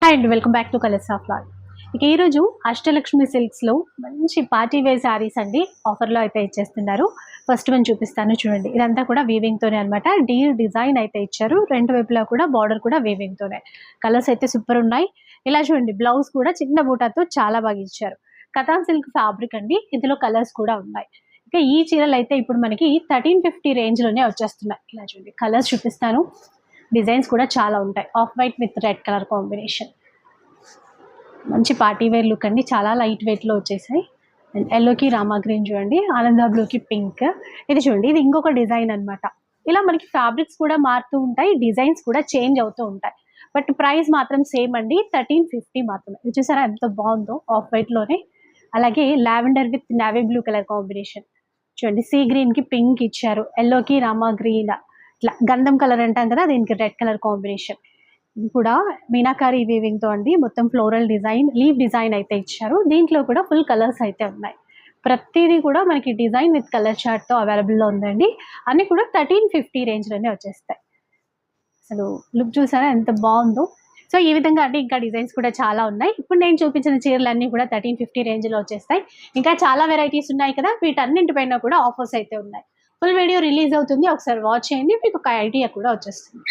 Hi అండి, welcome back to colours of Lal. ఇక ఈరోజు అష్టలక్ష్మి సిల్క్స్లో మంచి పార్టీ వేర్ శారీస్ అండి ఆఫర్లో అయితే ఇచ్చేస్తున్నారు. ఫస్ట్ వన్ చూపిస్తాను చూడండి. ఇదంతా కూడా వీవింగ్తోనే అనమాట. డిజైన్ అయితే ఇచ్చారు. రెండు వైపులా కూడా బార్డర్ కూడా వీవింగ్తోనే. కలర్స్ అయితే సూపర్ ఉన్నాయి. ఇలా చూడండి, బ్లౌజ్ కూడా చిన్న బూటాతో చాలా బాగా ఇచ్చారు. కథాన్ సిల్క్ ఫ్యాబ్రిక్ అండి, ఇందులో కలర్స్ కూడా ఉన్నాయి. ఇక ఈ చీరలు అయితే ఇప్పుడు మనకి 1350 రేంజ్లోనే వచ్చేస్తున్నాయి. ఇలా చూడండి, కలర్స్ చూపిస్తాను. డిజైన్స్ కూడా చాలా ఉంటాయి. Off white with red colour combination. మంచి పార్టీ వేర్ లుక్ అండి, చాలా లైట్ వెయిట్లో వచ్చేసాయి. అండ్ ఎల్లోకి రామా గ్రీన్ చూడండి, ఆనంద బ్లూకి పింక్. ఇది చూడండి, ఇది ఇంకొక డిజైన్ అనమాట. ఇలా మనకి ఫ్యాబ్రిక్స్ కూడా మారుతూ ఉంటాయి, డిజైన్స్ కూడా చేంజ్ అవుతూ ఉంటాయి. బట్ ప్రైస్ మాత్రం సేమ్ అండి, 1350 మాత్రమే. ఇది చూసారా ఎంత బాగుందో, ఆఫ్ వైట్లోనే. అలాగే lavender with navy blue colour combination చూడండి. సీ గ్రీన్కి పింక్ ఇచ్చారు, ఎల్లోకి రామా గ్రీన్, ఇట్లా గంధం కలర్ అంటాం కదా, దీనికి రెడ్ కలర్ కాంబినేషన్. ఇది కూడా మీనాకారి వీవింగ్ తో అండి, మొత్తం ఫ్లోరల్ డిజైన్, లీవ్ డిజైన్ అయితే ఇచ్చారు. దీంట్లో కూడా ఫుల్ కలర్స్ అయితే ఉన్నాయి. ప్రతిదీ కూడా మనకి డిజైన్ విత్ కలర్ చార్ట్ తో అవైలబుల్లో ఉందండి. అన్ని కూడా 1350 రేంజ్ లోనే వచ్చేస్తాయి. అసలు లుక్ చూసారా ఎంత బాగుందో. సో ఈ విధంగా అంటే ఇంకా డిజైన్స్ కూడా చాలా ఉన్నాయి. ఇప్పుడు నేను చూపించిన చీరలన్నీ కూడా 1350 రేంజ్ లో వచ్చేస్తాయి. ఇంకా చాలా వెరైటీస్ ఉన్నాయి కదా, వీటన్నింటిపైన కూడా ఆఫర్స్ అయితే ఉన్నాయి. ఫుల్ వీడియో రిలీజ్ అవుతుంది, ఒకసారి వాచ్ చేయండి, మీకు ఒక ఐడియా కూడా వచ్చేస్తుంది.